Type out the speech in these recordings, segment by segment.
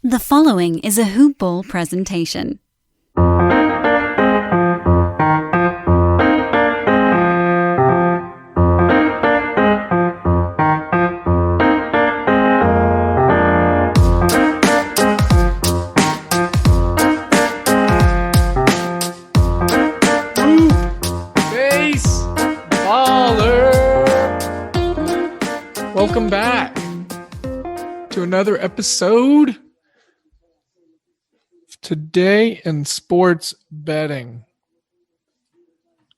The following is a Hoop Ball presentation. Welcome back to another episode of Today in Sports Betting.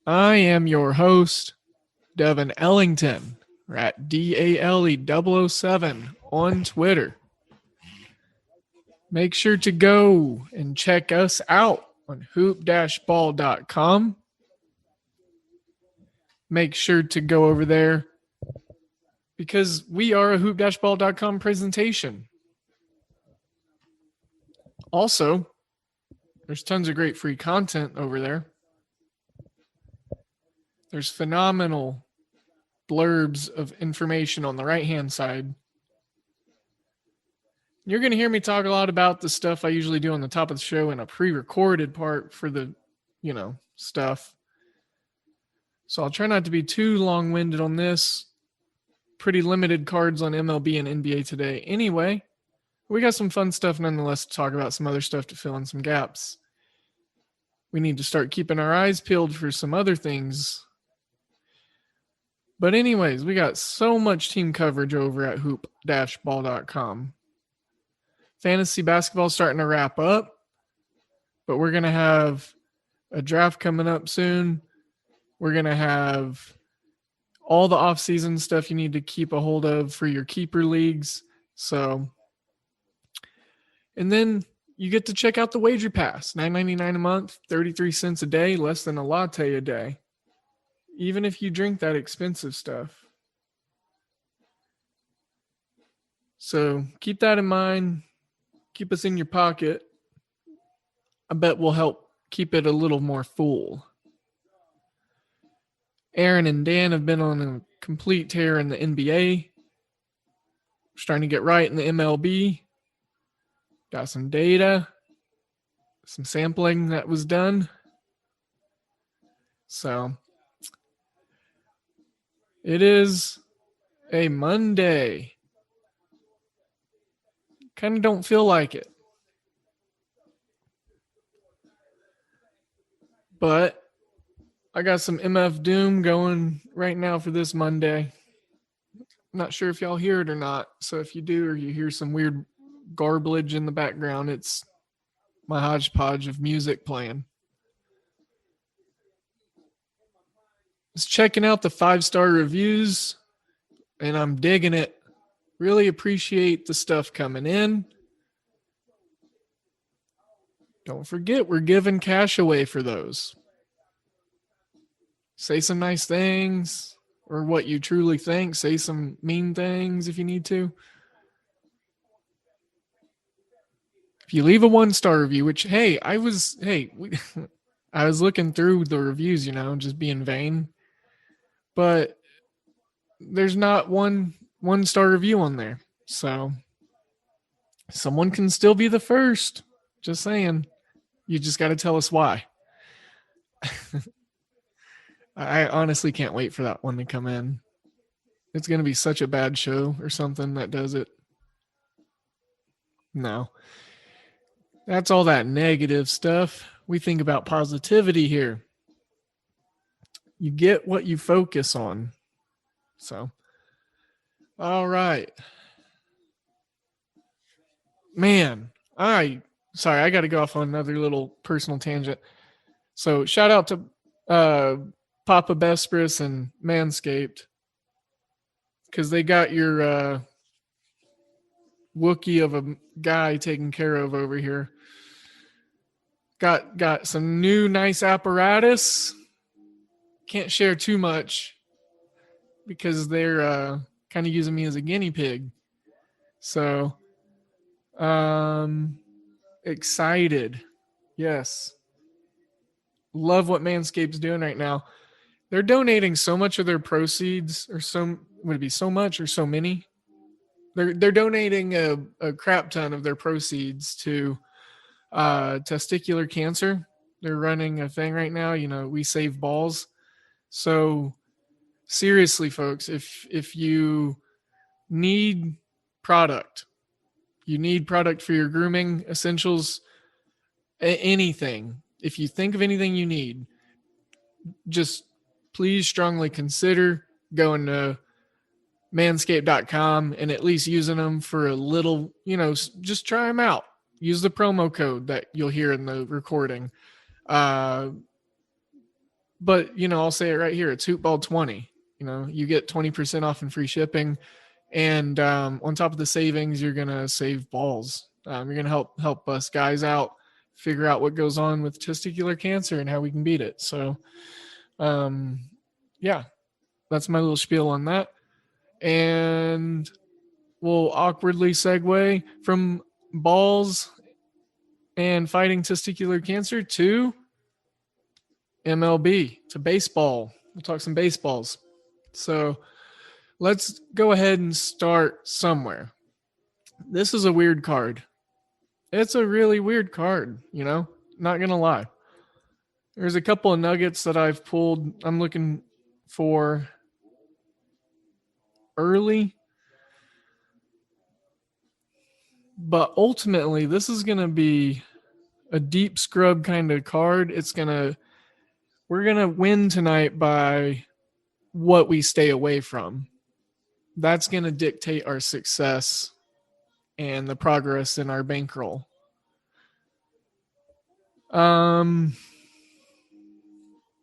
I am your host, Devin Ellington. We're at DALE007 on Twitter. Make sure to go and check us out on hoop-ball.com. Make sure to go over there because we are a hoop-ball.com presentation. Also, there's tons of great free content over there. There's phenomenal blurbs of information on the right-hand side. You're going to hear me talk a lot about the stuff I usually do on the top of the show in a pre-recorded part for the, stuff. So I'll try not to be too long-winded on this. Pretty limited cards on MLB and NBA today. Anyway, we got some fun stuff nonetheless to talk about, some other stuff to fill in some gaps. We need to start keeping our eyes peeled for some other things. But anyways, we got so much team coverage over at hoop-ball.com. Fantasy basketball starting to wrap up, but we're going to have a draft coming up soon. We're going to have all the off-season stuff you need to keep a hold of for your keeper leagues. And then you get to check out the Wager Pass, $9.99 a month, 33 cents a day, less than a latte a day, even if you drink that expensive stuff. So keep that in mind. Keep us in your pocket. I bet we'll help keep it a little more full. Aaron and Dan have been on a complete tear in the NBA. Starting to get right in the MLB. Got some data, some sampling that was done. So it is a Monday. Kind of don't feel like it. But I got some MF Doom going right now for this Monday. I'm not sure if y'all hear it or not. So if you do, or you hear some weird garbage in the background, it's my hodgepodge of music playing. Just checking out the 5-star reviews, and I'm digging it. Really appreciate the stuff coming in. Don't forget, we're giving cash away for those. Say some nice things, or what you truly think. Say some mean things if you need to. If you leave a 1-star review, which, I was looking through the reviews, just being vain. But there's not one 1-star review on there. So someone can still be the first. Just saying. You just got to tell us why. I honestly can't wait for that one to come in. It's going to be such a bad show or something that does it. No. That's all that negative stuff. We think about positivity here. You get what you focus on. So, all right. Man, I got to go off on another little personal tangent. So, shout out to Papa Bespris and Manscaped, because they got your Wookiee of a guy taken care of over here. Got some new nice apparatus. Can't share too much because they're kind of using me as a guinea pig. So, excited. Yes. Love what Manscaped's doing right now. They're donating so much of their proceeds, or would it be so much or so many? they're donating a crap ton of their proceeds to testicular cancer. They're running a thing right now. We save balls. So seriously, folks, if you need product, you need product for your grooming essentials, anything. If you think of anything you need, just please strongly consider going to manscaped.com and at least using them for a little, just try them out. Use the promo code that you'll hear in the recording. But I'll say it right here. It's Hoopball20. You get 20% off and free shipping. And on top of the savings, you're going to save balls. You're going to help us guys out, figure out what goes on with testicular cancer and how we can beat it. So, yeah, that's my little spiel on that. And we'll awkwardly segue from balls and fighting testicular cancer to MLB, to baseball. We'll talk some baseballs. So let's go ahead and start somewhere. This is a weird card. It's a really weird card, not going to lie. There's a couple of nuggets that I've pulled. I'm looking for early. But ultimately, this is going to be a deep scrub kind of card. We're going to win tonight by what we stay away from. That's going to dictate our success and the progress in our bankroll.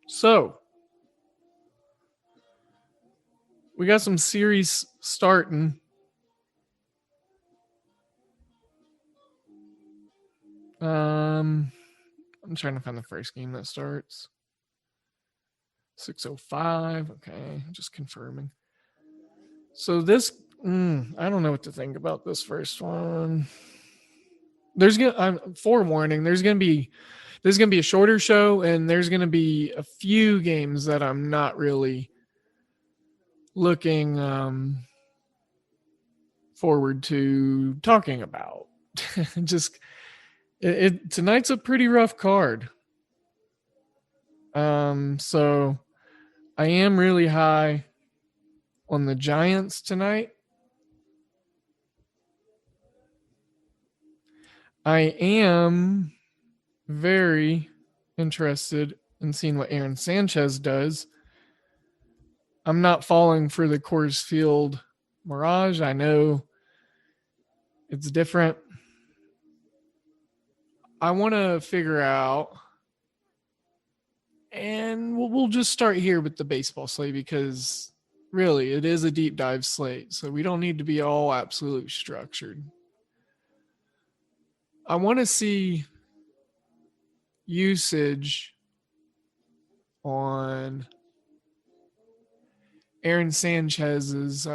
So we got some series starting. I'm trying to find the first game that starts. 6:05. Okay, just confirming. So this, I don't know what to think about this first one. Forewarning, there's gonna be a shorter show, and there's gonna be a few games that I'm not really looking forward to talking about. Just tonight's a pretty rough card. So I am really high on the Giants tonight. I am very interested in seeing what Aaron Sanchez does. I'm not falling for the Coors Field mirage. I know it's different. I want to figure out, and we'll just start here with the baseball slate, because really it is a deep dive slate, so we don't need to be all absolutely structured. I want to see usage on Aaron Sanchez's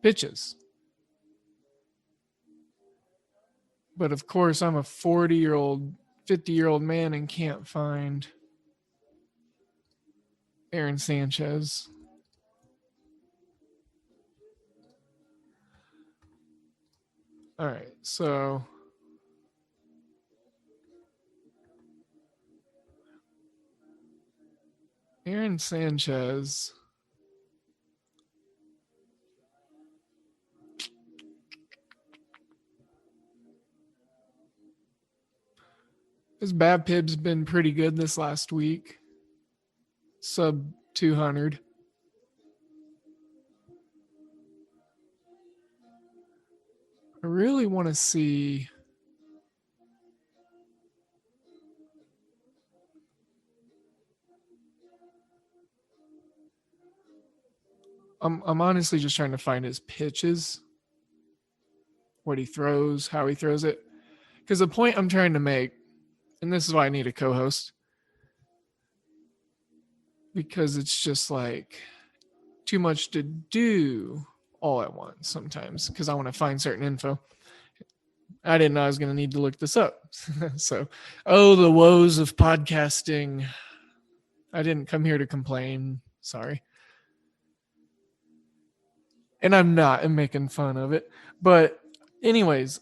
pitches. But of course, I'm a 40-year-old, 50-year-old man and can't find Aaron Sanchez. All right, so Aaron Sanchez. His BABIP's been pretty good this last week. Sub 200. I really want to see I'm honestly just trying to find his pitches, what he throws, how he throws it. Because the point I'm trying to make, and this is why I need a co-host, because it's just like too much to do all at once sometimes, because I want to find certain info. I didn't know I was going to need to look this up. So, the woes of podcasting. I didn't come here to complain. Sorry. And I'm not, I'm making fun of it. But anyways,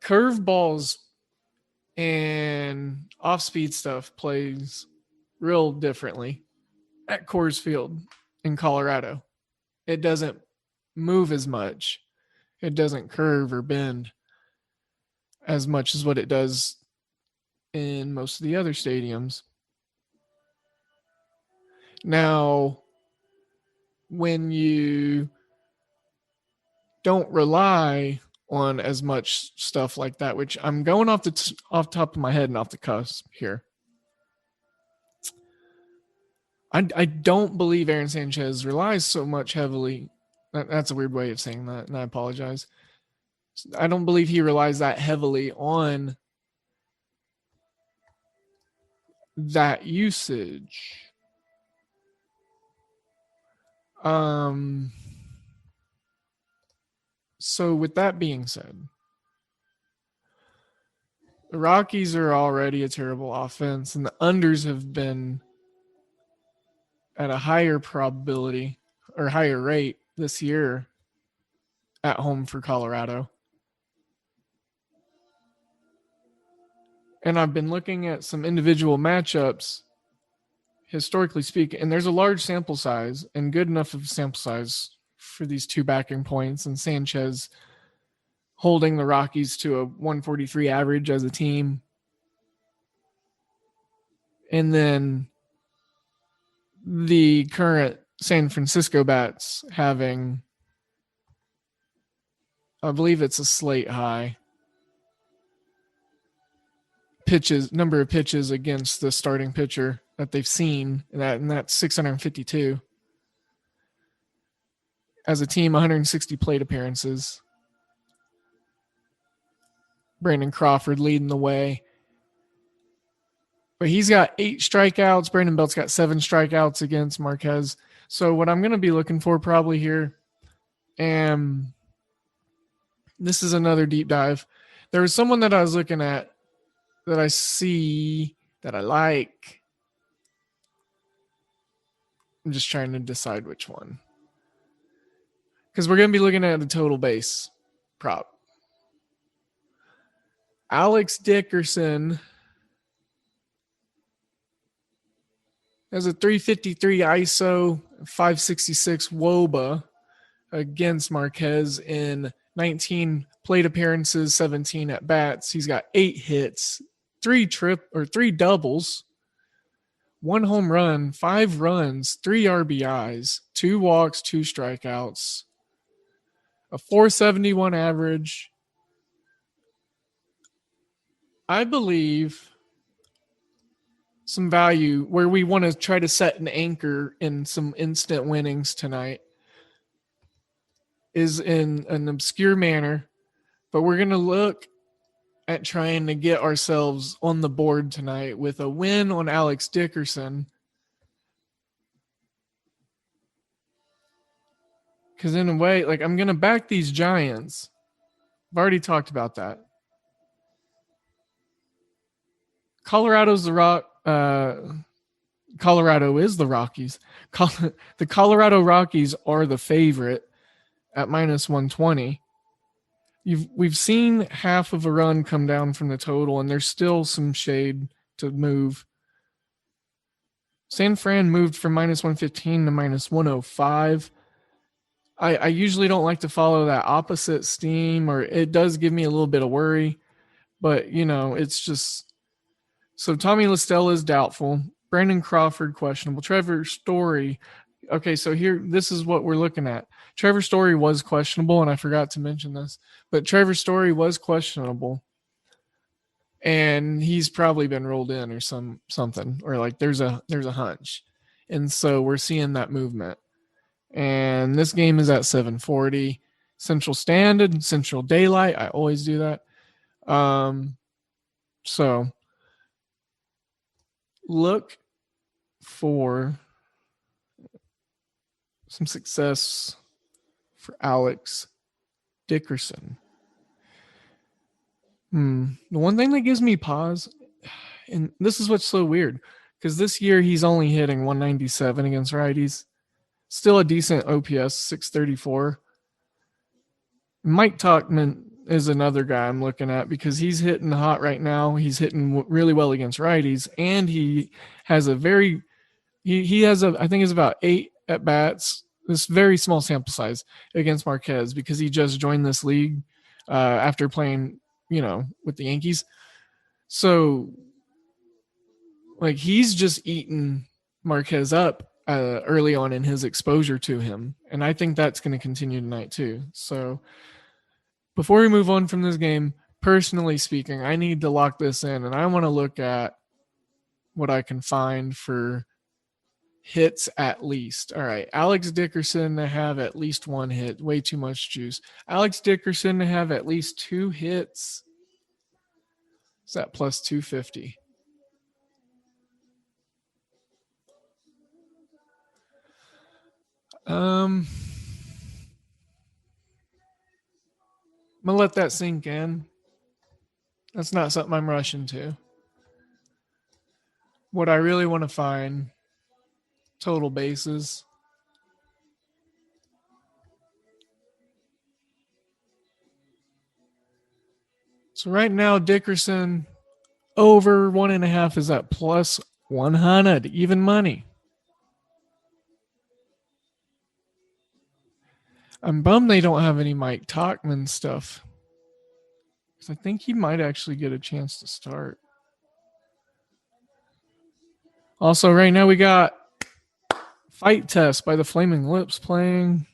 curveballs and off-speed stuff plays real differently at Coors Field in Colorado. It doesn't move as much. It doesn't curve or bend as much as what it does in most of the other stadiums. Now, when you don't rely on as much stuff like that, which I'm going off the top of my head and off the cusp here. I don't believe Aaron Sanchez relies so much heavily. That's a weird way of saying that, and I apologize. I don't believe he relies that heavily on that usage. So with that being said, the Rockies are already a terrible offense, and the unders have been at a higher probability or higher rate this year at home for Colorado. And I've been looking at some individual matchups, historically speaking, and there's a large sample size and good enough of a sample size for these two backing points, and Sanchez holding the Rockies to a 143 average as a team. And then the current San Francisco bats having, I believe it's a slate high number of pitches against the starting pitcher that they've seen, and that's 652. As a team, 160 plate appearances. Brandon Crawford leading the way. But he's got 8 strikeouts. Brandon Belt's got 7 strikeouts against Marquez. So what I'm going to be looking for probably here, and this is another deep dive. There was someone that I was looking at that I see that I like. I'm just trying to decide which one. Because we're going to be looking at the total base prop. Alex Dickerson has a 353 ISO, 566 WOBA against Marquez in 19 plate appearances, 17 at bats. He's got 8 hits, 3 doubles, 1 home run, 5 runs, 3 RBIs, 2 walks, 2 strikeouts, a 471 average. I believe some value where we want to try to set an anchor in some instant winnings tonight is in an obscure manner, but we're going to look at trying to get ourselves on the board tonight with a win on Alex Dickerson. Because in a way, like, I'm going to back these Giants. I've already talked about that. Colorado is the Rockies. The Colorado Rockies are the favorite at minus 120. We've seen half of a run come down from the total, and there's still some shade to move. San Fran moved from minus 115 to minus 105. I usually don't like to follow that opposite steam, or it does give me a little bit of worry, but it's just. So Tommy La Stella is doubtful. Brandon Crawford questionable. Trevor Story. Okay, so this is what we're looking at. Trevor Story was questionable, and I forgot to mention this, but Trevor Story was questionable, and he's probably been rolled in or something, or like there's a hunch, and so we're seeing that movement. And this game is at 7:40 Central Standard, Central Daylight. I always do that. So look for some success for Alex Dickerson. The one thing that gives me pause, and this is what's so weird, because this year he's only hitting 197 against righties. Still a decent OPS, 634. Mike Tauchman is another guy I'm looking at because he's hitting hot right now. He's hitting really well against righties, and he has a very he has I think it's about 8 at bats. This very small sample size against Marquez because he just joined this league after playing, with the Yankees. So, like, he's just eating Marquez up early on in his exposure to him, and I think that's going to continue tonight too. So, before we move on from this game, personally speaking, I need to lock this in, and I want to look at what I can find for hits at least. All right, Alex Dickerson to have at least 1 hit. Way too much juice. Alex Dickerson to have at least 2 hits. Is that plus 250? I'm gonna let that sink in. That's not something I'm rushing to. What I really want to find, total bases. So right now, Dickerson over 1.5 is at plus 100, even money. I'm bummed they don't have any Mike Tauchman stuff, because I think he might actually get a chance to start. Also, right now we got Fight Test by the Flaming Lips playing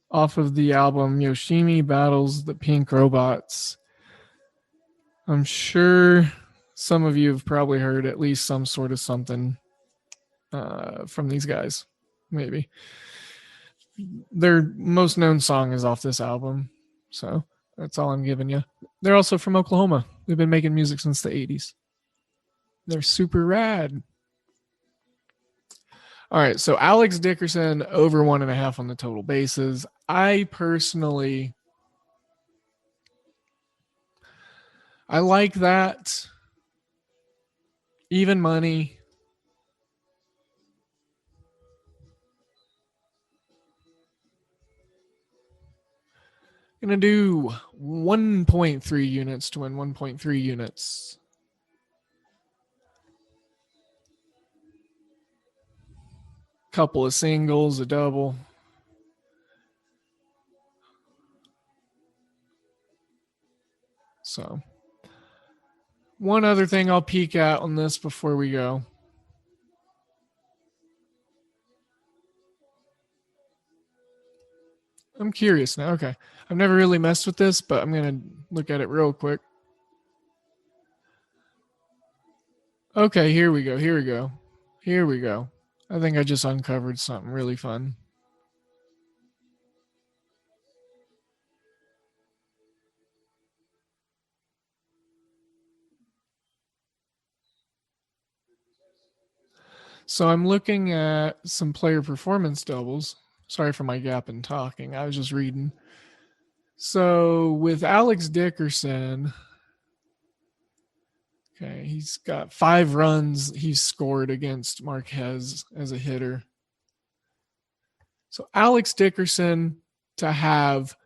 off of the album Yoshimi Battles the Pink Robots. I'm sure some of you have probably heard at least some sort of something from these guys, maybe. Their most known song is off this album, so that's all I'm giving you. They're also from Oklahoma. They've been making music since the 80s. They're super rad. All right, so Alex Dickerson over 1.5 on the total bases. I personally, I like that. Even money. Gonna do 1.3 units to win 1.3 units. Couple of singles, a double. So, one other thing I'll peek at on this before we go. I'm curious now. Okay. I've never really messed with this, but I'm going to look at it real quick. Okay, here we go. Here we go. Here we go. I think I just uncovered something really fun. So I'm looking at some player performance doubles. Sorry for my gap in talking. I was just reading. So with Alex Dickerson, okay, he's got 5 runs he's scored against Marquez as a hitter. So Alex Dickerson to have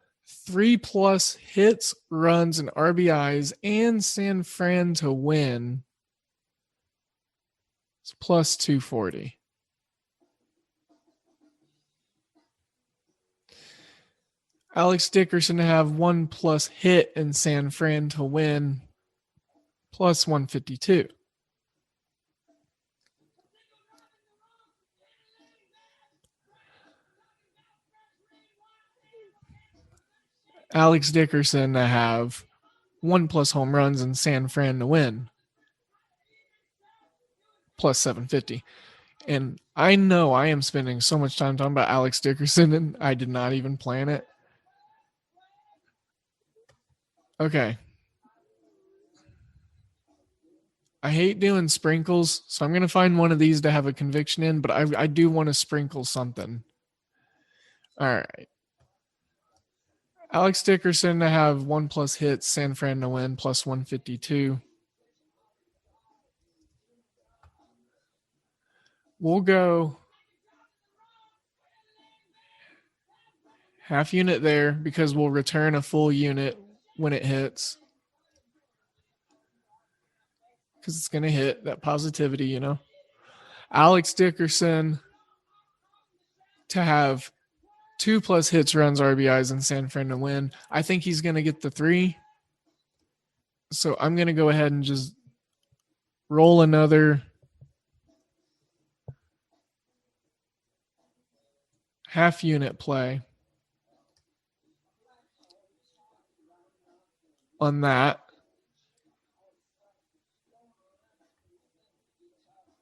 3+ hits, runs, and RBIs, and San Fran to win, it's plus 240. Alex Dickerson to have 1+ hit and San Fran to win, plus 152. Alex Dickerson to have 1+ home runs and San Fran to win, plus 750. And I know I am spending so much time talking about Alex Dickerson, and I did not even plan it. Okay. I hate doing sprinkles, so I'm going to find one of these to have a conviction in, but I do want to sprinkle something. All right. Alex Dickerson to have 1+ hits, San Fran to win, plus 152. We'll go Half unit there because we'll return a full unit when it hits. Because it's going to hit that positivity, Alex Dickerson to have 2+ hits, runs, RBIs, and San Fran to win. I think he's going to get the 3. So I'm going to go ahead and just roll another half unit play on that.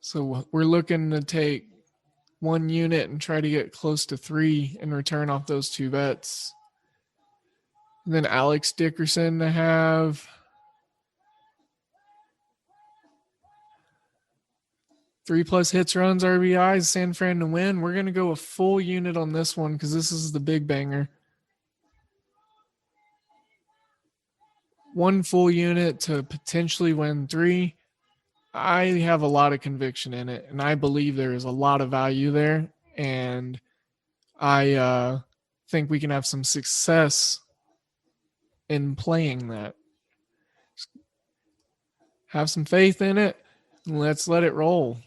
So we're looking to take 1 unit and try to get close to 3 and return off those 2 bets. And then Alex Dickerson to have 3+ hits, runs, RBIs, San Fran to win. We're going to go a full unit on this one because this is the big banger. 1 full unit to potentially win 3. I have a lot of conviction in it, and I believe there is a lot of value there, and I think we can have some success in playing that. Have some faith in it, and let's let it roll.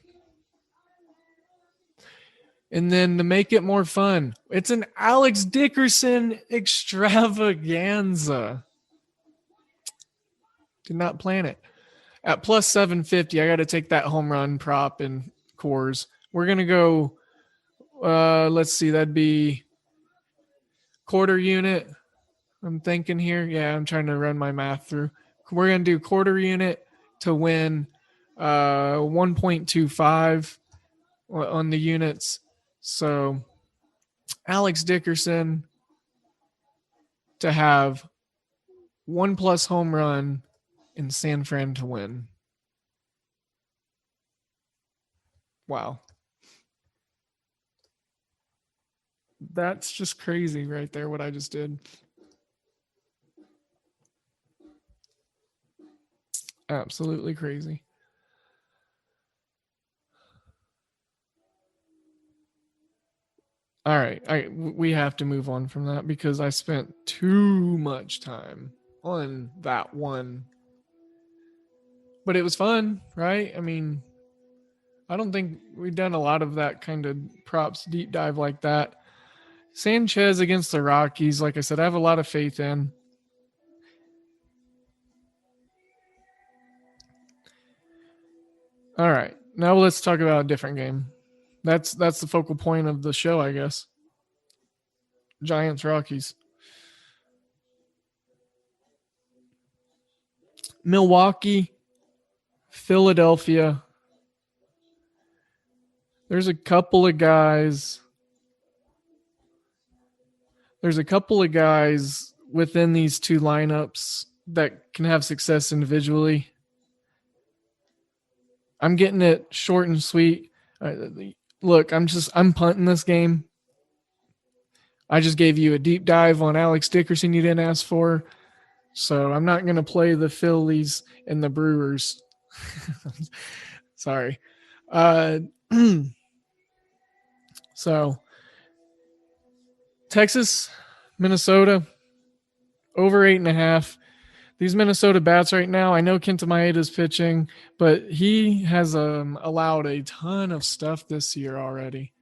And then to make it more fun, it's an Alex Dickerson extravaganza. Did not plan it. At plus 750, I got to take that home run prop in cores. We're going to go, let's see, that'd be quarter unit. I'm thinking here. Yeah, I'm trying to run my math through. We're going to do quarter unit to win 1.25 on the units. So Alex Dickerson to have 1+ home run in San Fran to win. Wow. That's just crazy right there, what I just did. Absolutely crazy. All right, we have to move on from that because I spent too much time on that one. But it was fun, right? I mean, I don't think we've done a lot of that kind of props deep dive like that. Sanchez against the Rockies, like I said, I have a lot of faith in. All right, now let's talk about a different game. That's the focal point of the show, I guess. Giants, Rockies. Milwaukee, Philadelphia. There's a couple of guys within these two lineups that can have success individually. I'm getting it short and sweet. Look, I'm punting this game. I just gave you a deep dive on Alex Dickerson you didn't ask for. So I'm not going to play the Phillies and the Brewers. Sorry. So Texas, Minnesota, over 8.5. These Minnesota bats right now, I know Kenta Maeda's pitching, but he has allowed a ton of stuff this year already.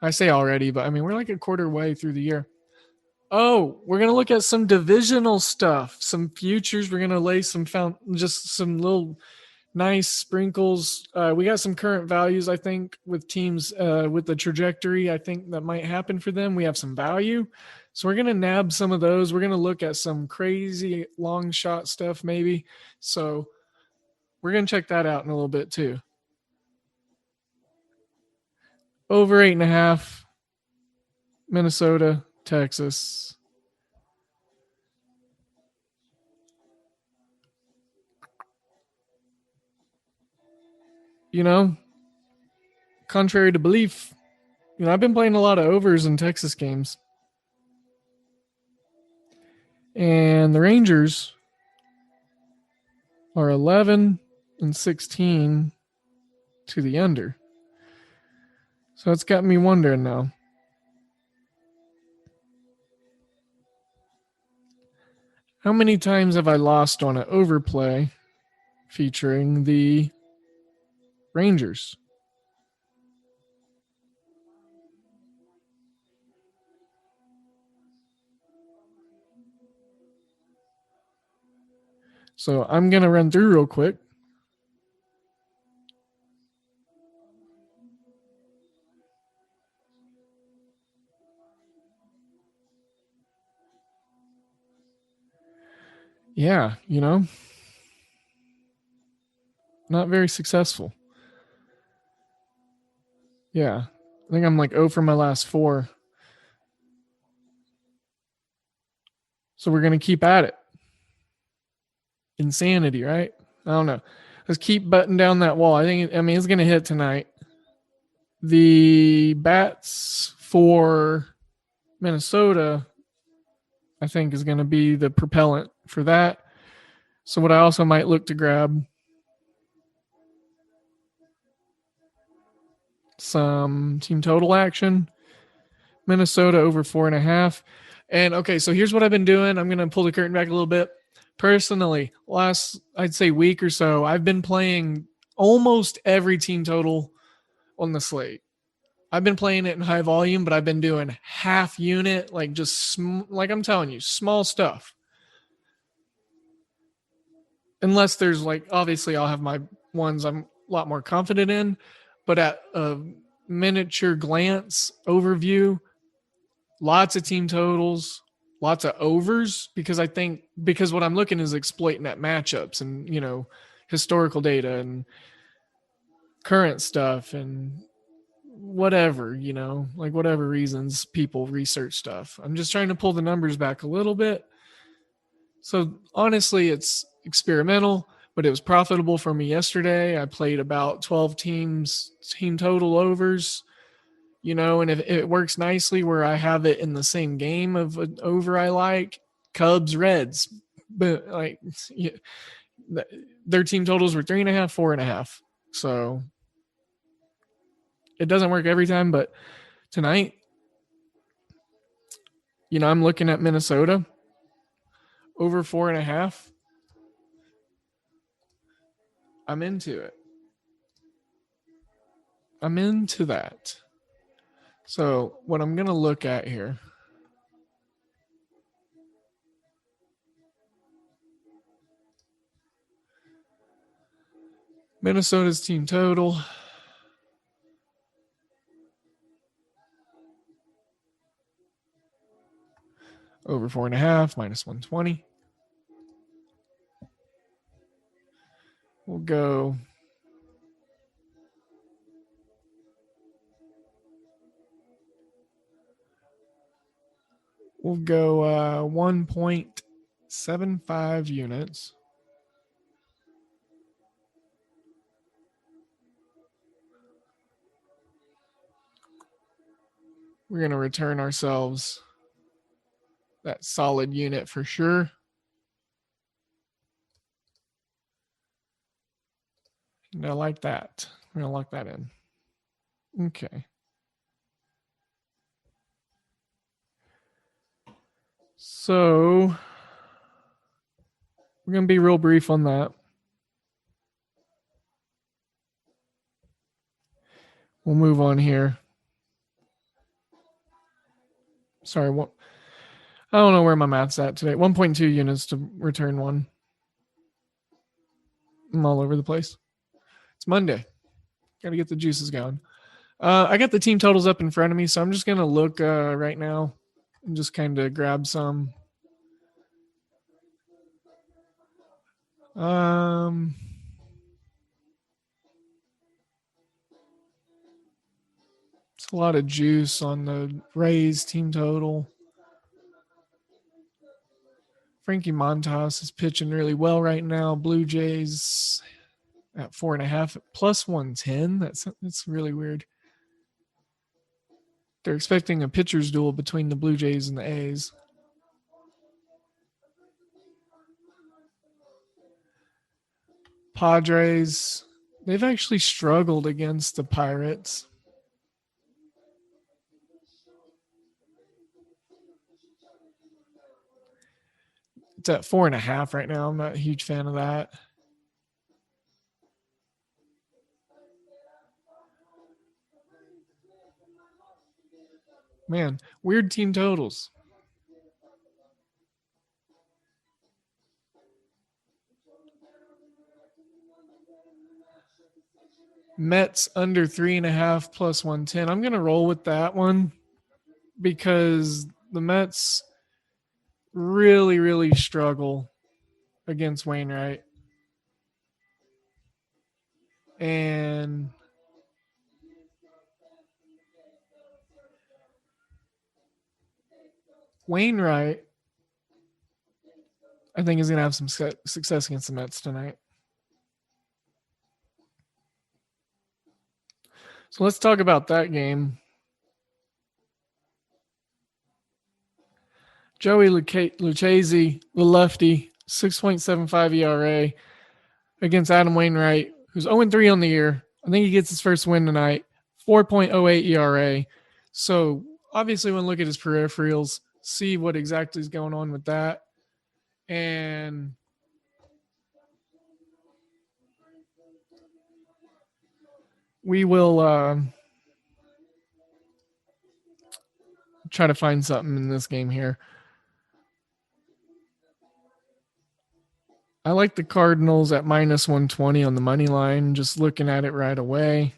I say already, but I mean, we're like a quarter way through the year. Oh, we're going to look at some divisional stuff, some futures. We're going to lay some little nice sprinkles. We got some current values, I think, with teams with the trajectory. I think that might happen for them. We have some value. So we're going to nab some of those. We're going to look at some crazy long shot stuff maybe. So we're going to check that out in a little bit too. Over 8.5, Minnesota, Texas. Contrary to belief, I've been playing a lot of overs in Texas games. And the Rangers are 11-16 to the under. So it's got me wondering now. How many times have I lost on an overplay featuring the Rangers? So I'm going to run through real quick. Yeah, not very successful. Yeah, I think I'm like 0 for my last 4. So we're going to keep at it. Insanity, right? I don't know. Let's keep butting down that wall. I mean, it's going to hit tonight. The bats for Minnesota, I think, is going to be the propellant for that. So what I also might look to grab some team total action. Minnesota over 4.5. And okay, so here's what I've been doing. I'm going to pull the curtain back a little bit. Personally, last, I'd say, week or so, I've been playing almost every team total on the slate. I've been playing it in high volume, but I've been doing half unit, like just like I'm telling you, small stuff. Unless there's like, obviously, I'll have my ones I'm a lot more confident in, but at a miniature glance overview, lots of team totals, lots of overs, because what I'm looking is exploiting that matchups and, historical data and current stuff and whatever, like whatever reasons people research stuff. I'm just trying to pull the numbers back a little bit. So honestly, it's experimental, but it was profitable for me yesterday. I played about 12 team total overs, and if it works nicely where I have it in the same game of an over I like, Cubs, Reds, but like their team totals were 3.5, 4.5. So it doesn't work every time, but tonight, I'm looking at Minnesota over 4.5. I'm into it. I'm into that. So what I'm going to look at here, Minnesota's team total. Over 4.5, minus 120. We'll go We'll go 1.75 units. We're going to return ourselves that solid unit for sure. And I like that. We're going to lock that in. Okay. So we're going to be real brief on that. We'll move on here. Sorry, I don't know where my math's at today. 1.2 units to return one. I'm all over the place. It's Monday. Got to get the juices going. I got the team totals up in front of me, so I'm just going to look right now and just kind of grab some. It's a lot of juice on the Rays team total. Frankie Montas is pitching really well right now. Blue Jays at 4.5 plus 110. That's really weird. They're expecting a pitcher's duel between the Blue Jays and the A's. Padres, they've actually struggled against the Pirates. It's at 4.5 right now. I'm not a huge fan of that. Man, weird team totals. Mets under 3.5 plus 110. I'm going to roll with that one because the Mets really, really struggle against Wainwright. And Wainwright, I think, is going to have some success against the Mets tonight. So let's talk about that game. Joey Lucchesi, the lefty, 6.75 ERA against Adam Wainwright, who's 0-3 on the year. I think he gets his first win tonight, 4.08 ERA. So obviously, when we look at his peripherals, see what exactly is going on with that. And we will try to find something in this game here. I like the Cardinals at minus 120 on the money line, just looking at it right away.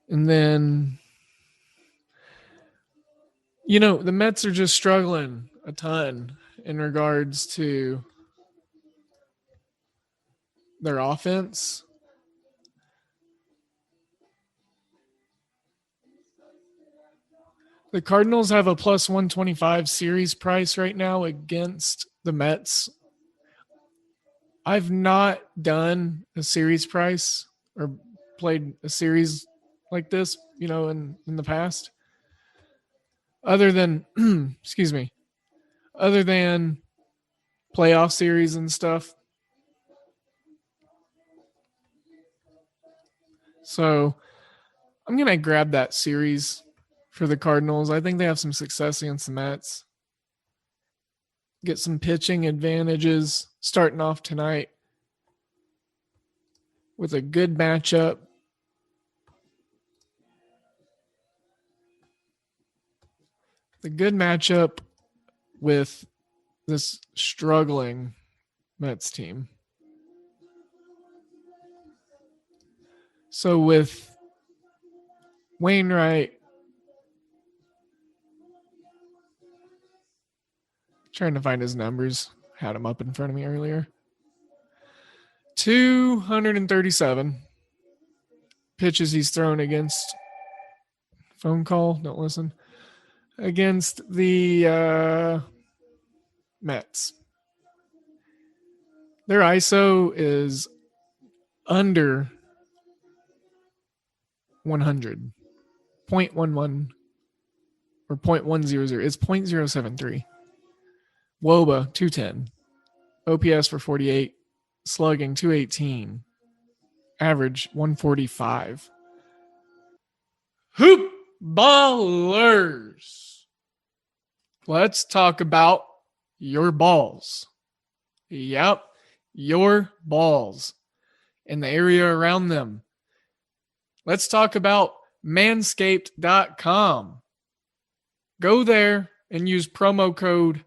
And then, the Mets are just struggling a ton in regards to their offense. The Cardinals have a plus 125 series price right now against the Mets. I've not done a series price or played a series like this, in the past. Other than, other than playoff series and stuff. So I'm going to grab that series for the Cardinals. I think they have some success against the Mets. Get some pitching advantages starting off tonight with a good matchup. The good matchup with this struggling Mets team. So with Wainwright, trying to find his numbers, had him up in front of me earlier. 237 pitches he's thrown against. Phone call, don't listen. Against the Mets. Their ISO is under 100. 0.11 or 0.100. It's 0.073. WOBA 210. OPS for 48. Slugging 218. Average 145. Hoop ballers. Let's talk about your balls. Yep, your balls and the area around them. Let's talk about manscaped.com. Go there and use promo code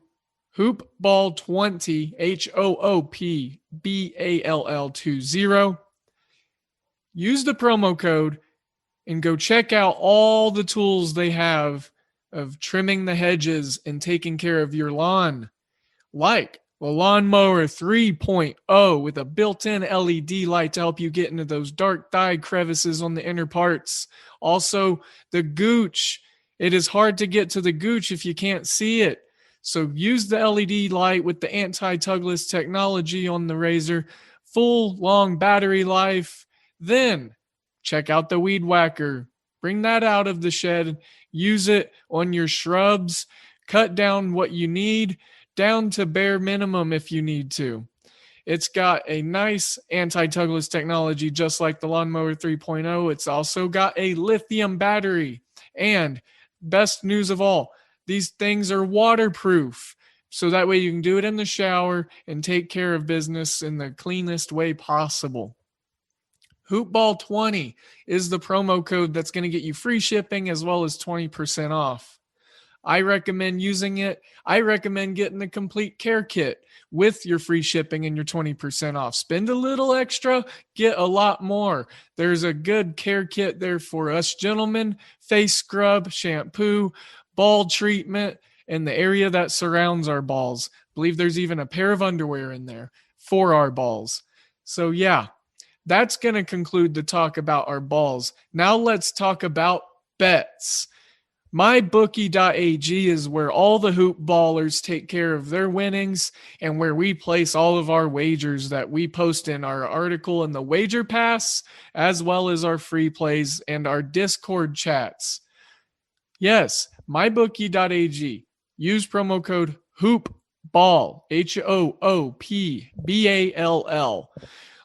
HoopBall20, HOOPBALL20. Use the promo code and go check out all the tools they have of trimming the hedges and taking care of your lawn, like the Lawnmower 3.0 with a built-in LED light to help you get into those dark dyed crevices on the inner parts. Also, the Gooch. It is hard to get to the Gooch if you can't see it. So use the LED light with the anti-tugless technology on the razor, full long battery life. Then check out the Weed Whacker. Bring that out of the shed. Use it on your shrubs. Cut down what you need down to bare minimum if you need to. It's got a nice anti-tugless technology, just like the Lawnmower 3.0. It's also got a lithium battery. And best news of all, these things are waterproof. So that way you can do it in the shower and take care of business in the cleanest way possible. Hoopball20 is the promo code that's going to get you free shipping as well as 20% off. I recommend using it. I recommend getting the complete care kit with your free shipping and your 20% off. Spend a little extra, get a lot more. There's a good care kit there for us gentlemen: face scrub, shampoo, ball treatment, and the area that surrounds our balls. I believe there's even a pair of underwear in there for our balls. So yeah, that's going to conclude the talk about our balls. Now let's talk about bets. MyBookie.ag is where all the hoop ballers take care of their winnings and where we place all of our wagers that we post in our article in the Wager Pass, as well as our free plays and our Discord chats. Yes, MyBookie.ag. Use promo code HOOPBALL, HOOPBALL.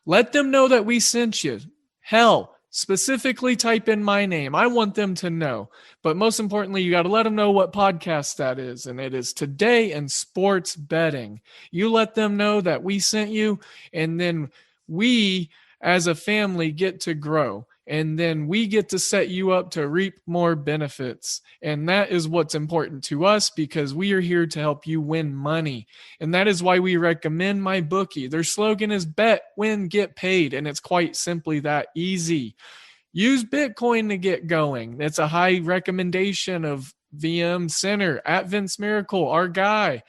Let them know that we sent you. Hell, specifically type in my name. I want them to know. But most importantly, you got to let them know what podcast that is. And it is Today in Sports Betting. You let them know that we sent you, and then we as a family get to grow. And then we get to set you up to reap more benefits. And that is what's important to us, because we are here to help you win money. And that is why we recommend MyBookie. Their slogan is bet, win, get paid. And it's quite simply that easy. Use Bitcoin to get going. It's a high recommendation of VM Center at Vince Miracle, our guy.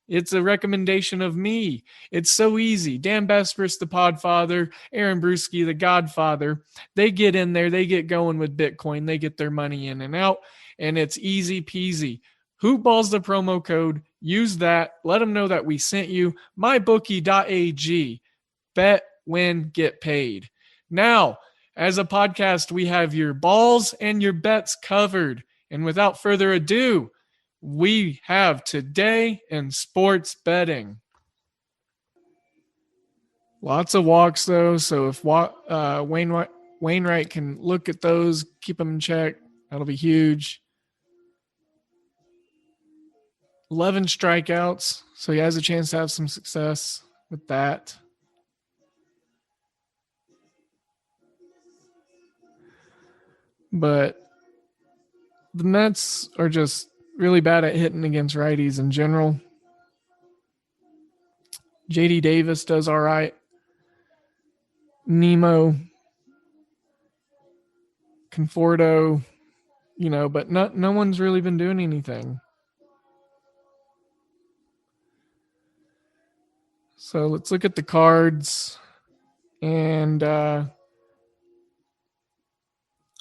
It's a recommendation of me. It's so easy. Dan Besbris, the Podfather, Aaron Brewski, the Godfather, they get in there, they get going with Bitcoin, they get their money in and out, and it's easy peasy. Hoopball's the promo code. Use that. Let them know that we sent you. MyBookie.ag. Bet, win, get paid. Now, as a podcast, we have your balls and your bets covered. And without further ado, we have Today in Sports Betting. Lots of walks, though. So if Wainwright can look at those, keep them in check, that'll be huge. 11 strikeouts. So he has a chance to have some success with that. But the Mets are just really bad at hitting against righties in general. JD Davis does all right. Nemo, Conforto, but no one's really been doing anything. So let's look at the cards. And I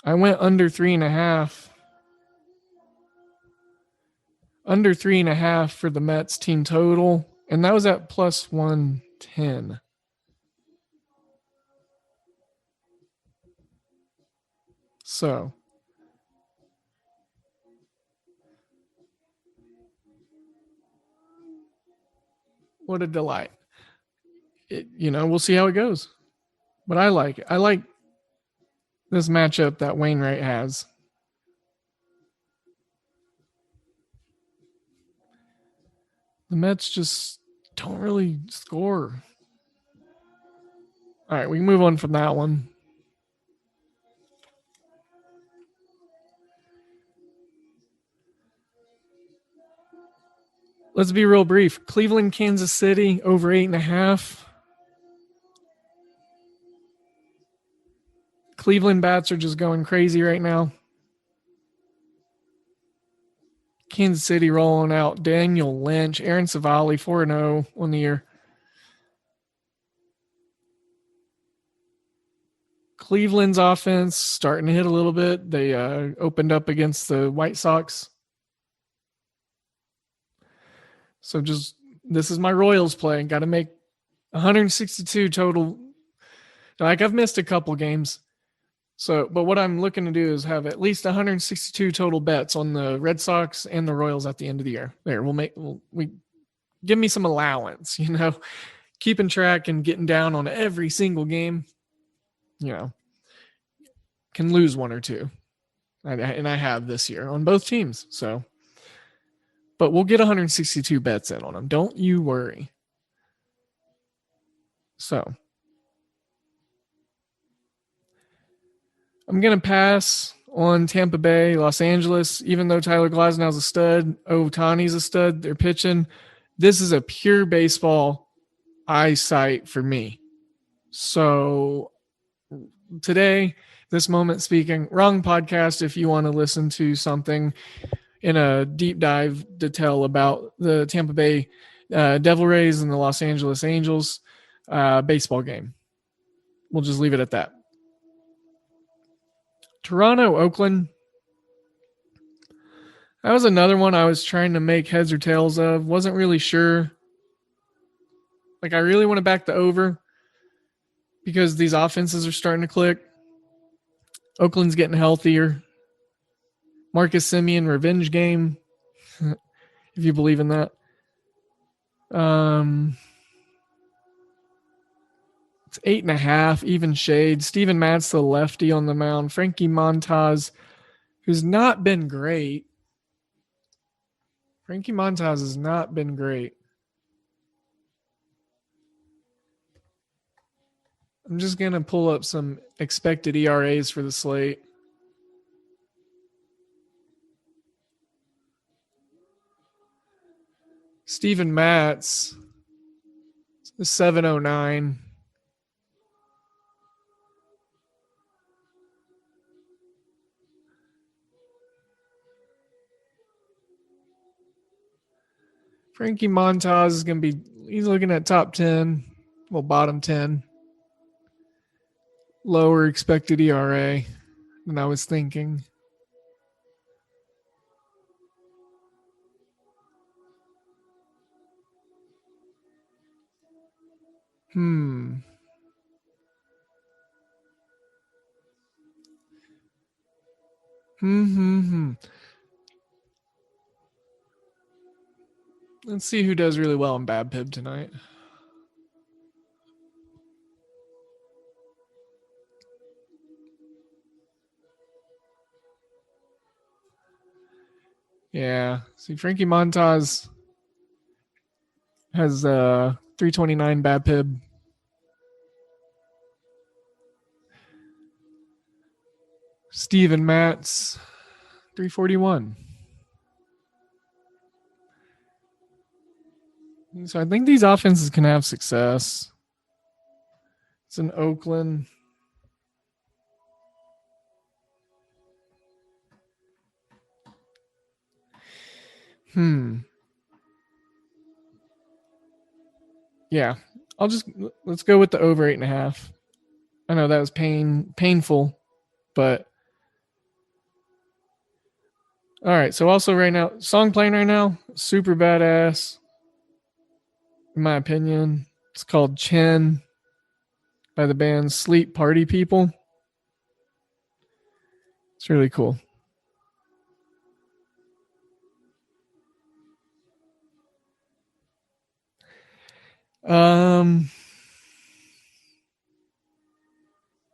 went under 3.5. Under 3.5 for the Mets team total, and that was at plus 110. So, what a delight. We'll see how it goes. But I like it. I like this matchup that Wainwright has. The Mets just don't really score. All right, we can move on from that one. Let's be real brief. Cleveland, Kansas City, over 8.5. Cleveland bats are just going crazy right now. Kansas City rolling out Daniel Lynch, Aaron Savali, 4-0 on the year. Cleveland's offense starting to hit a little bit. They opened up against the White Sox. So this is my Royals play. Got to make 162 total. Like, I've missed a couple games. But what I'm looking to do is have at least 162 total bets on the Red Sox and the Royals at the end of the year. There, give me some allowance, keeping track and getting down on every single game, can lose one or two. And I have this year on both teams. So, but we'll get 162 bets in on them. Don't you worry. So, I'm going to pass on Tampa Bay, Los Angeles, even though Tyler Glasnow's a stud, Ohtani's a stud, they're pitching. This is a pure baseball eyesight for me. So today, this moment speaking, wrong podcast if you want to listen to something in a deep dive detail about the Tampa Bay Devil Rays and the Los Angeles Angels baseball game. We'll just leave it at that. Toronto, Oakland. That was another one I was trying to make heads or tails of. Wasn't really sure. Like, I really want to back the over because these offenses are starting to click. Oakland's getting healthier. Marcus Semien revenge game, if you believe in that. It's 8.5, even shade. Steven Matz, the lefty on the mound. Frankie Montas, who's not been great. Frankie Montas has not been great. I'm just going to pull up some expected ERAs for the slate. Steven Matz is 709. Frankie Montas is going to be, he's looking at top 10, well, bottom 10. Lower expected ERA than I was thinking. Let's see who does really well in BABIP tonight. Yeah. See, Frankie Montas has 329 BABIP. Steven Matz, 341. So I think these offenses can have success. It's in Oakland. Yeah, let's go with the over 8.5. I know that was painful, but all right. So also right now, song playing right now, super badass. In my opinion, it's called Chin by the band Sleep Party People. It's really cool.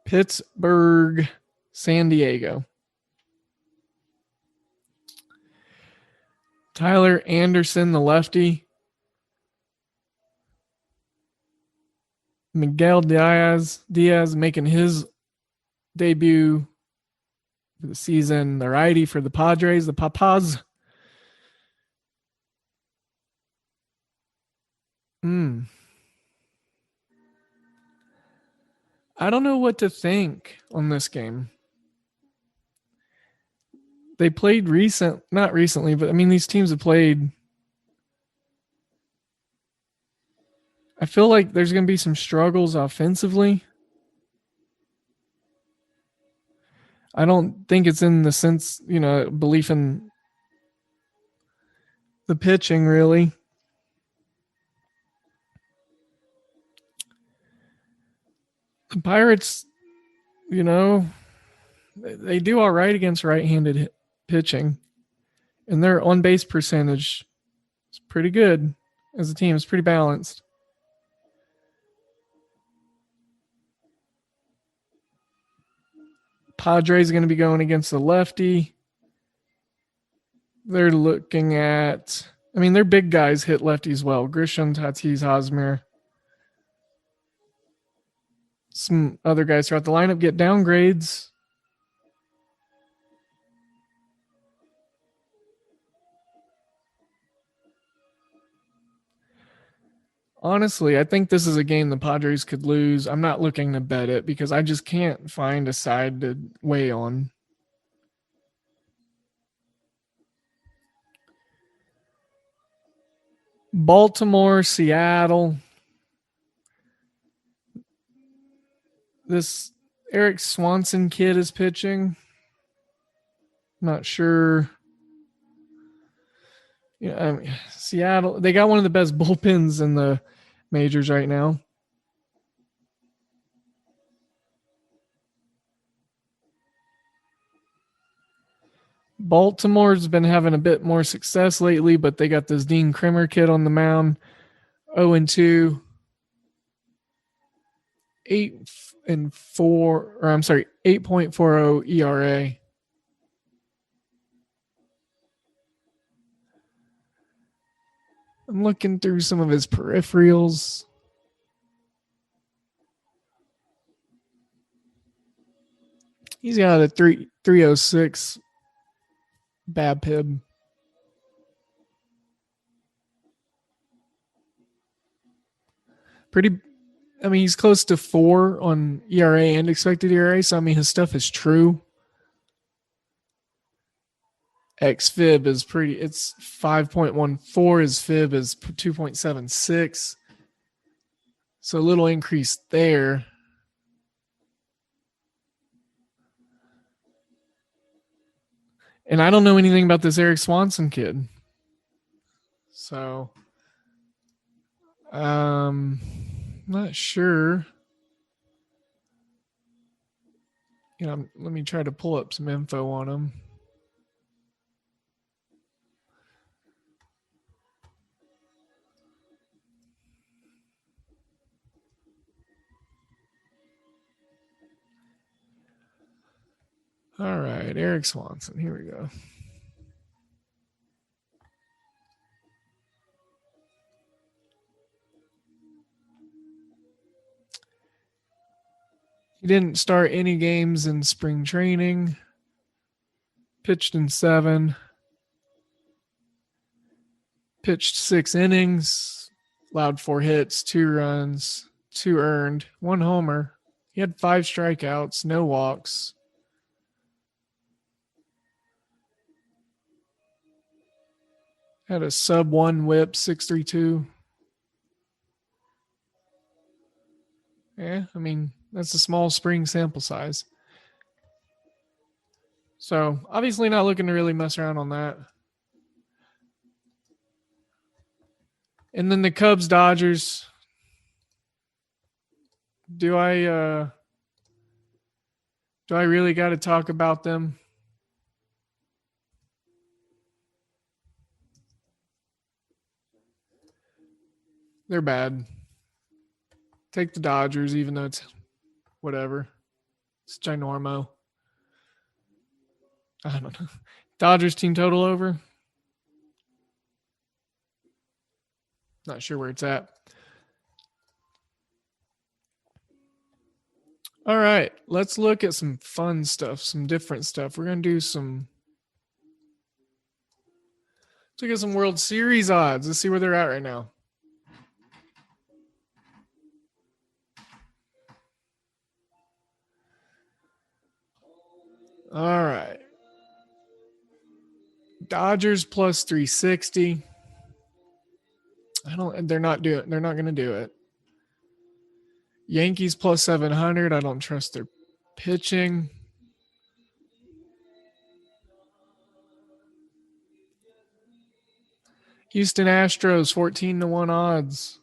Pittsburgh, San Diego. Tyler Anderson, the lefty. Miguel Diaz making his debut for the season. The righty for the Padres, the Papas. I don't know what to think on this game. They played not recently, but I mean, these teams have played. I feel like there's going to be some struggles offensively. I don't think it's in the sense, belief in the pitching, really. The Pirates, they do all right against right-handed pitching, and their on-base percentage is pretty good as a team. It's pretty balanced. Padres are going to be going against the lefty. They're looking at, I mean, their big guys hit lefties well. Grisham, Tatis, Hosmer. Some other guys throughout the lineup get downgrades. Honestly, I think this is a game the Padres could lose. I'm not looking to bet it because I just can't find a side to weigh on. Baltimore, Seattle. This Eric Swanson kid is pitching. Not sure. Yeah, I mean, Seattle, they got one of the best bullpens in the majors right now. Baltimore's been having a bit more success lately, but they got this Dean Krimmer kid on the mound. 0-2, 8.40 ERA. I'm looking through some of his peripherals. He's got a 306 BABIP. Pretty, I mean, he's close to 4 on ERA and expected ERA, so I mean, his stuff is true. XFIB is pretty, it's 5.14. His FIB is 2.76. So a little increase there. And I don't know anything about this Eric Swanson kid. So, not sure. Let me try to pull up some info on him. All right, Eric Swanson. Here we go. He didn't start any games in spring training. Pitched in 7. Pitched 6 innings. Allowed 4 hits, 2 runs, 2 earned, 1 homer. He had 5 strikeouts, no walks. Had a sub 1 whip, 6.32. Yeah, I mean, that's a small spring sample size. So obviously not looking to really mess around on that. And then the Cubs, Dodgers. Do I really got to talk about them? They're bad. Take the Dodgers, even though it's whatever. It's ginormo. I don't know. Dodgers team total over. Not sure where it's at. All right, let's look at some fun stuff, some different stuff. We're going to do some. Let's look at some World Series odds. Let's see where they're at right now. All right. Dodgers plus 360. They're not going to do it. Yankees plus 700. I don't trust their pitching. Houston Astros 14-1 odds.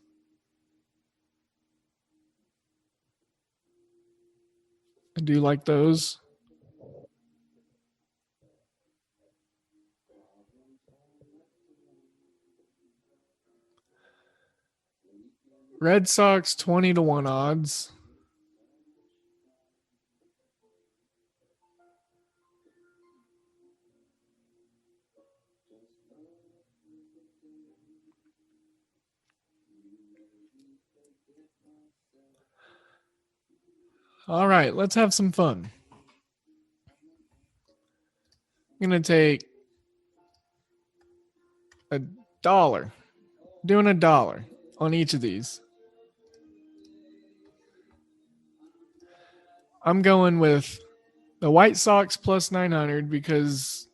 I do like those. Red Sox 20-1 odds. All right, let's have some fun. I'm going to take $1. Doing $1 on each of these. I'm going with the White Sox plus 900 because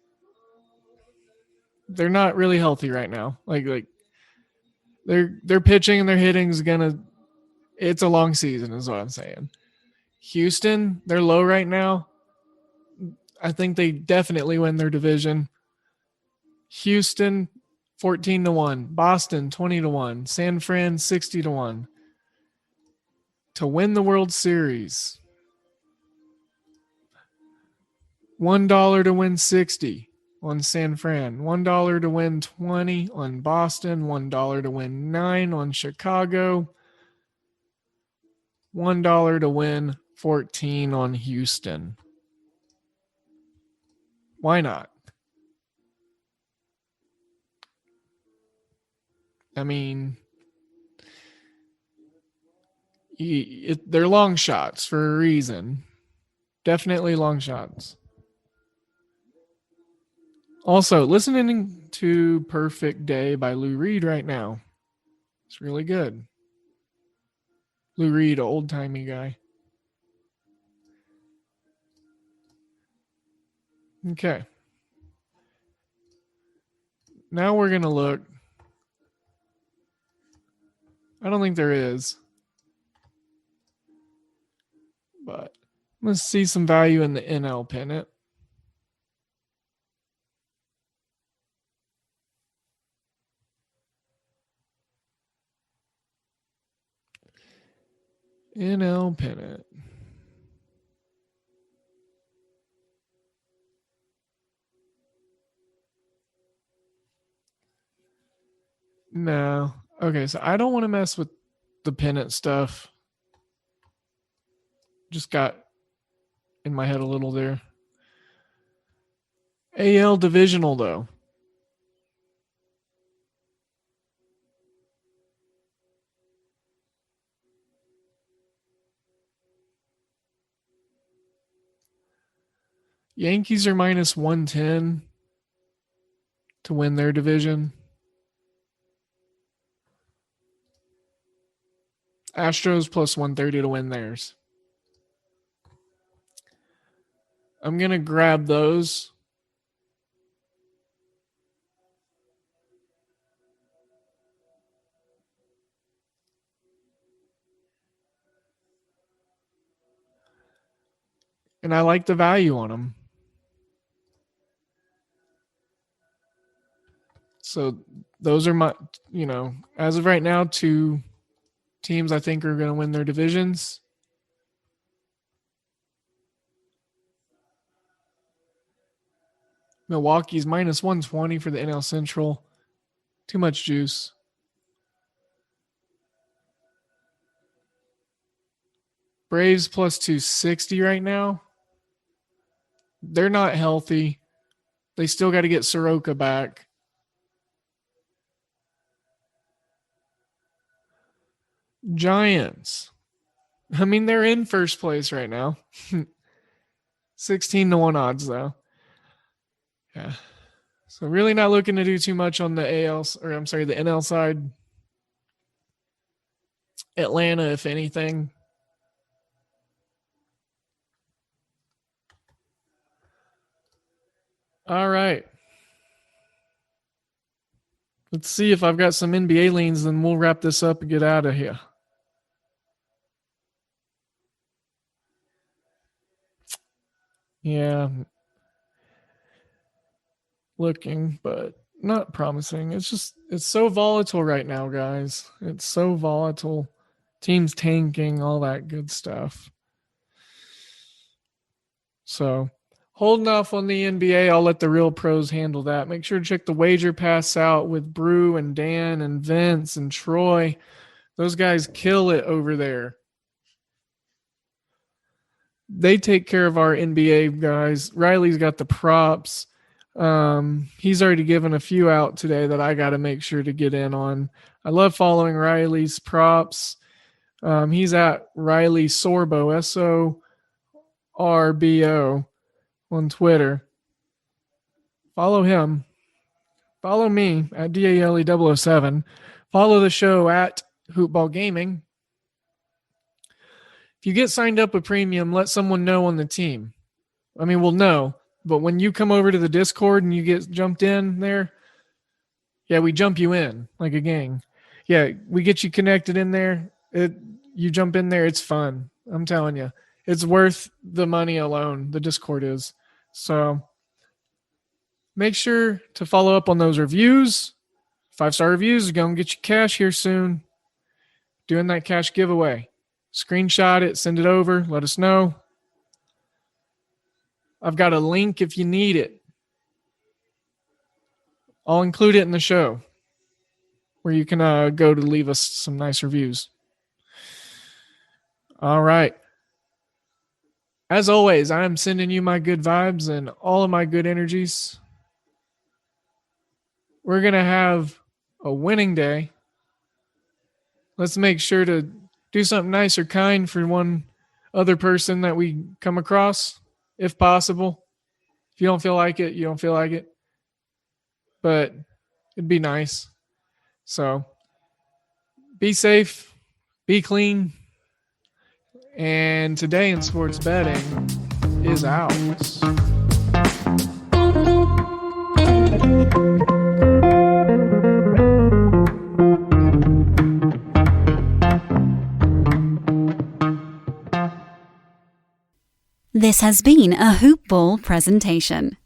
they're not really healthy right now. Like their pitching and their hitting is gonna. It's a long season, is what I'm saying. Houston, they're low right now. I think they definitely win their division. Houston, 14-1. Boston, 20-1. San Fran, 60-1. To win the World Series. $1 to win 60 on San Fran. $1 to win 20 on Boston. $1 to win 9 on Chicago. $1 to win 14 on Houston. Why not? I mean, they're long shots for a reason. Definitely long shots. Also, listening to Perfect Day by Lou Reed right now. It's really good. Lou Reed, old-timey guy. Okay. Now we're going to look. I don't think there is. But let's see some value in the NL pennant. NL pennant. No. Okay, so I don't want to mess with the pennant stuff. Just got in my head a little there. AL divisional, though. Yankees are minus 110 to win their division. Astros plus 130 to win theirs. I'm going to grab those. And I like the value on them. So those are my, as of right now, 2 teams I think are going to win their divisions. Milwaukee's minus 120 for the NL Central. Too much juice. Braves plus 260 right now. They're not healthy. They still got to get Soroka back. Giants. I mean, they're in first place right now. 16-1 odds, though. Yeah. So really not looking to do too much on the the NL side. Atlanta, if anything. All right. Let's see if I've got some NBA leans, then we'll wrap this up and get out of here. Yeah. Looking, but not promising. It's so volatile right now, guys. It's so volatile. Teams tanking, all that good stuff. So holding off on the NBA, I'll let the real pros handle that. Make sure to check the wager pass out with Brew and Dan and Vince and Troy. Those guys kill it over there. They take care of our NBA guys. Riley's got the props. He's already given a few out today that I got to make sure to get in on. I love following Riley's props. He's at Riley Sorbo, SORBO on Twitter. Follow him. Follow me at DALE007. Follow the show at Hoopball Gaming. If you get signed up with premium, let someone know on the team. I mean, we'll know. But when you come over to the Discord and you get jumped in there, yeah, we jump you in like a gang. Yeah, we get you connected in there. You jump in there, it's fun. I'm telling you. It's worth the money alone, the Discord is. So make sure to follow up on those reviews. 5-star reviews are going to get you cash here soon. Doing that cash giveaway. Screenshot it, send it over, let us know. I've got a link if you need it. I'll include it in the show where you can go to leave us some nice reviews. All right. As always, I am sending you my good vibes and all of my good energies. We're going to have a winning day. Let's make sure to do something nice or kind for one other person that we come across. If possible. If you don't feel like it, you don't feel like it. But it'd be nice. So be safe, be clean. And today in sports betting is out. This has been a Hoop Ball presentation.